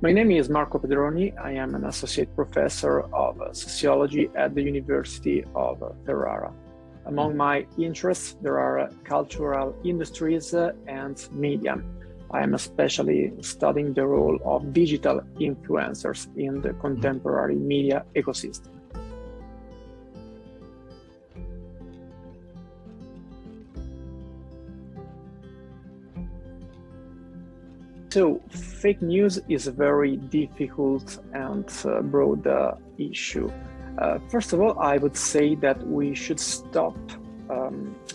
My name is Marco Pedroni. I am an associate professor of sociology at the University of Ferrara. Among my interests, there are cultural industries and media. I am especially studying the role of digital influencers in the contemporary media ecosystem. So, fake news is a very difficult and broad issue. First of all, I would say that we should stop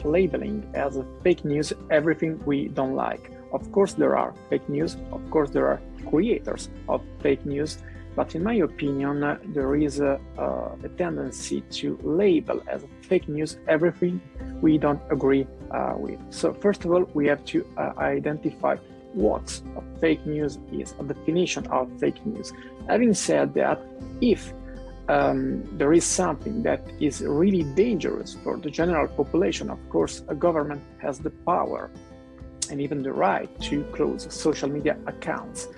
labeling as a fake news everything we don't like. Of course, there are fake news. Of course, there are creators of fake news. But in my opinion, there is a tendency to label as fake news everything we don't agree with. So first of all, we have to identify what fake news is, a definition of fake news. Having said that, if there is something that is really dangerous for the general population, of course, a government has the power and even the right to close social media accounts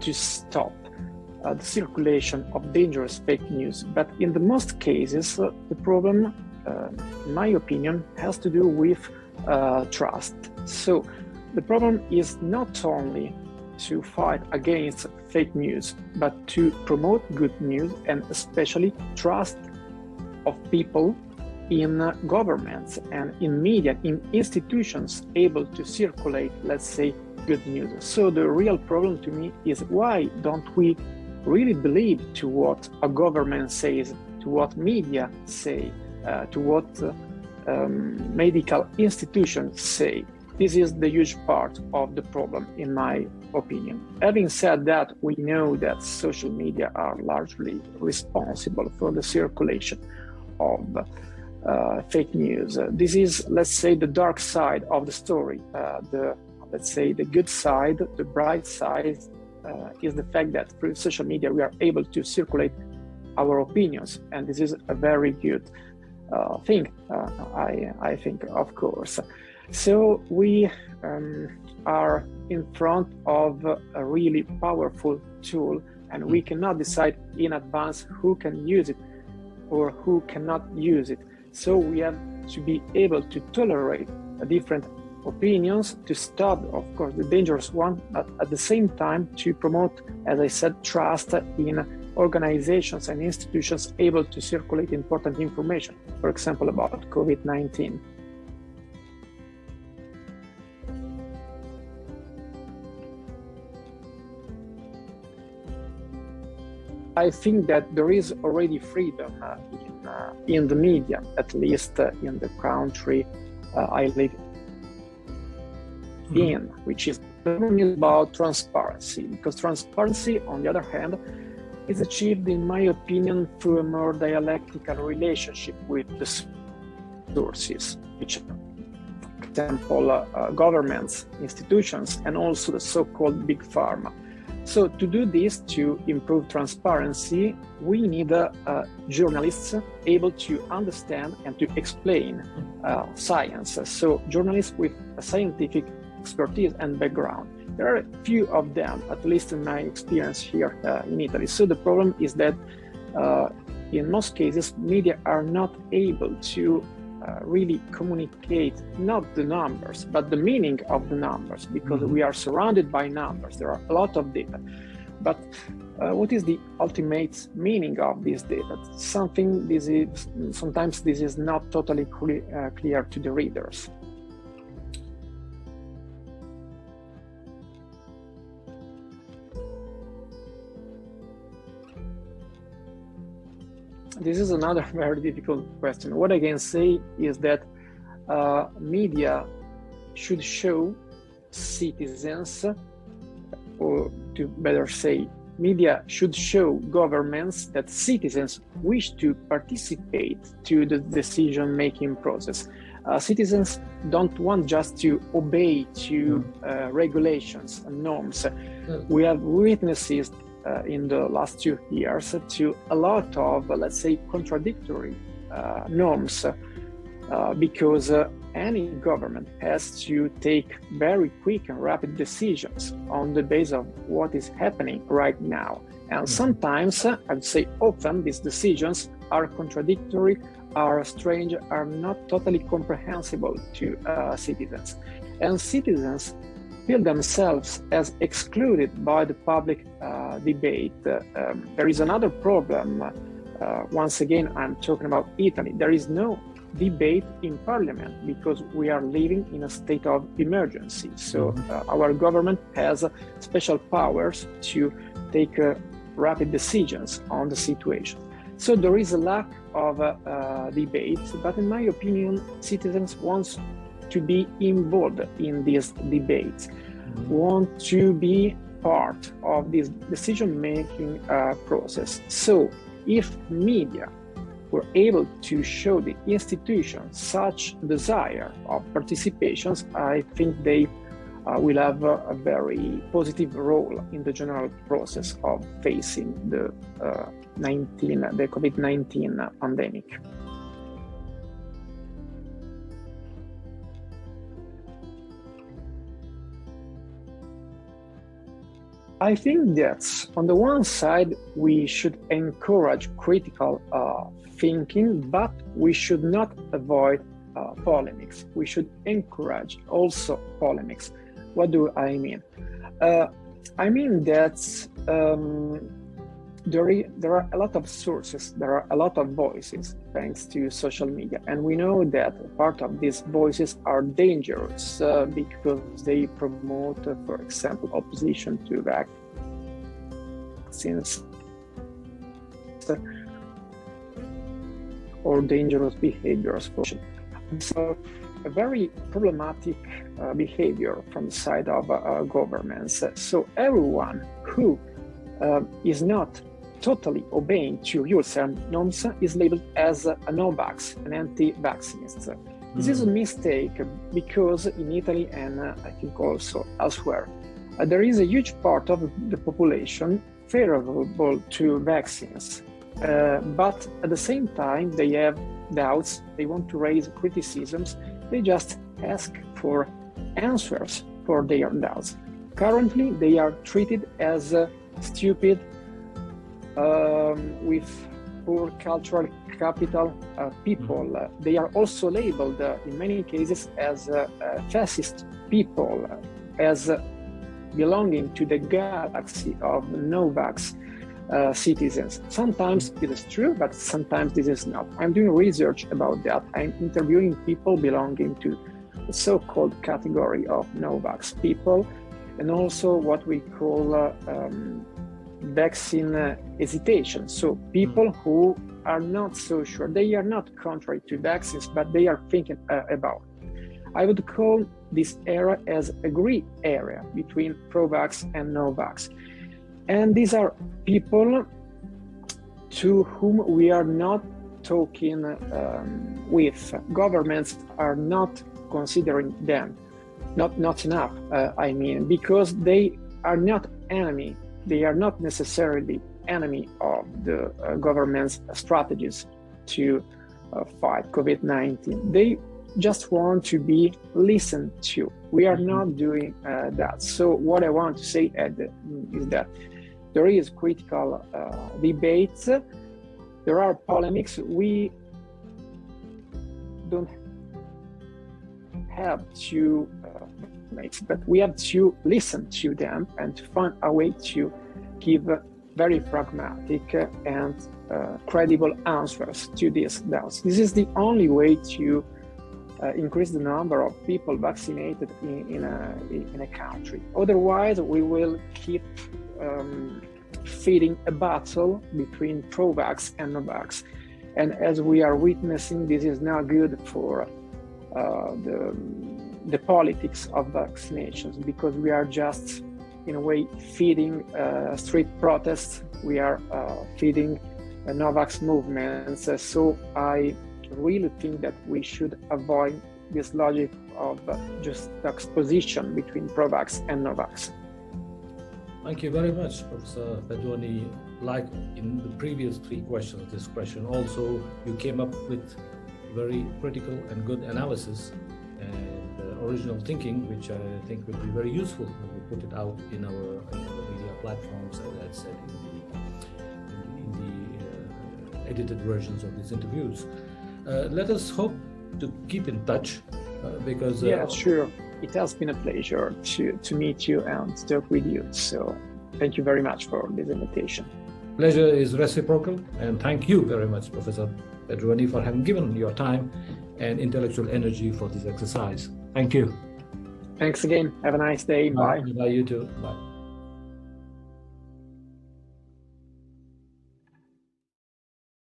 to stop the circulation of dangerous fake news. But in the most cases, the problem, in my opinion, has to do with trust. So the problem is not only to fight against fake news, but to promote good news and especially trust of people in governments and in media, in institutions able to circulate, let's say, good news. So the real problem to me is why don't we really believe to what a government says, to what media say, to what medical institutions say. This is the huge part of the problem, in my opinion. Having said that, we know that social media are largely responsible for the circulation of fake news. This is, let's say, the dark side of the story. Let's say the good side, the bright side, is the fact that through social media we are able to circulate our opinions, and this is a very good thing, I think, of course. So we are in front of a really powerful tool, and we cannot decide in advance who can use it or who cannot use it. So we have to be able to tolerate different opinions, to stop, of course, the dangerous one, but at the same time to promote, as I said, trust in organizations and institutions able to circulate important information, for example, about COVID-19. I think that there is already freedom in the media, at least in the country I live in, which is about transparency, because transparency, on the other hand, is achieved, in my opinion, through a more dialectical relationship with the sources, which, for example, governments, institutions, and also the so-called big pharma. So to do this, to improve transparency, we need journalists able to understand and to explain science. So journalists with a scientific expertise and background. There are a few of them, at least in my experience here in Italy. So the problem is that in most cases, media are not able to really communicate not the numbers, but the meaning of the numbers, because we are surrounded by numbers. There are a lot of data. But what is the ultimate meaning of this data? Sometimes this is not totally clear to the readers. This is another very difficult question. What I can say is that media should show citizens, or to better say, media should show governments that citizens wish to participate to the decision-making process. Citizens don't want just to obey to regulations and norms. We have witnesses in the last 2 years to a lot of, let's say, contradictory norms, because any government has to take very quick and rapid decisions on the basis of what is happening right now. And sometimes, I'd say often, these decisions are contradictory, are strange, are not totally comprehensible to citizens. And citizens feel themselves as excluded by the public debate. There is another problem. Once again, I'm talking about Italy. There is no debate in parliament because we are living in a state of emergency. So our government has special powers to take rapid decisions on the situation. So there is a lack of debate, but in my opinion, citizens want to be involved in these debates, want to be part of this decision-making process. So if media were able to show the institutions such desire of participations, I think they will have a very positive role in the general process of facing the COVID-19 pandemic. I think that on the one side, we should encourage critical thinking, but we should not avoid polemics. We should encourage also polemics. What do I mean? I mean that there are a lot of sources, there are a lot of voices thanks to social media. And we know that part of these voices are dangerous because they promote, for example, opposition to vaccines or dangerous behaviors. So a very problematic behavior from the side of governments. So everyone who is not totally obeying to rules and norms is labeled as a no-vax, an anti-vaccinist. This is a mistake because in Italy and I think also elsewhere, there is a huge part of the population favorable to vaccines, but at the same time they have doubts, they want to raise criticisms, they just ask for answers for their doubts. Currently, they are treated as stupid, with poor cultural capital people. They are also labeled in many cases as fascist people, as belonging to the galaxy of no-vax citizens. Sometimes it is true, but sometimes this is not. I'm doing research about that. I'm interviewing people belonging to the so-called category of no-vax people, and also what we call vaccine hesitation. So people who are not so sure, they are not contrary to vaccines, but they are thinking about it. I would call this area as a gray area between pro-vax and no-vax. And these are people to whom we are not talking with. Governments are not considering them, not enough, I mean, because they are not enemy. They are not necessarily enemy of the government's strategies to fight COVID-19. They just want to be listened to. We are not doing that. So what I want to say is that there is critical debates, there are polemics. We don't have to but we have to listen to them and to find a way to give very pragmatic and credible answers to these doubts. This is the only way to increase the number of people vaccinated in a country. Otherwise, we will keep feeding a battle between pro-vax and no-vax. And as we are witnessing, this is not good for the politics of vaccinations, because we are just, in a way, feeding street protests. We are feeding no-vax movements. So I really think that we should avoid this logic of just juxtaposition between pro-vax and no-vax. Thank you very much, Professor Pedroni. Like in the previous three questions, this question also, you came up with very critical and good analysis and original thinking, which I think will be very useful when we put it out in our media platforms, as I said in the edited versions of these interviews. Let us hope to keep in touch because yeah, sure. It has been a pleasure to meet you and talk with you. So thank you very much for this invitation. Pleasure is reciprocal, and thank you very much, Professor Pedroni, for having given your time and intellectual energy for this exercise. Thank you. Thanks again. Have a nice day. Bye. Bye. You too. Bye.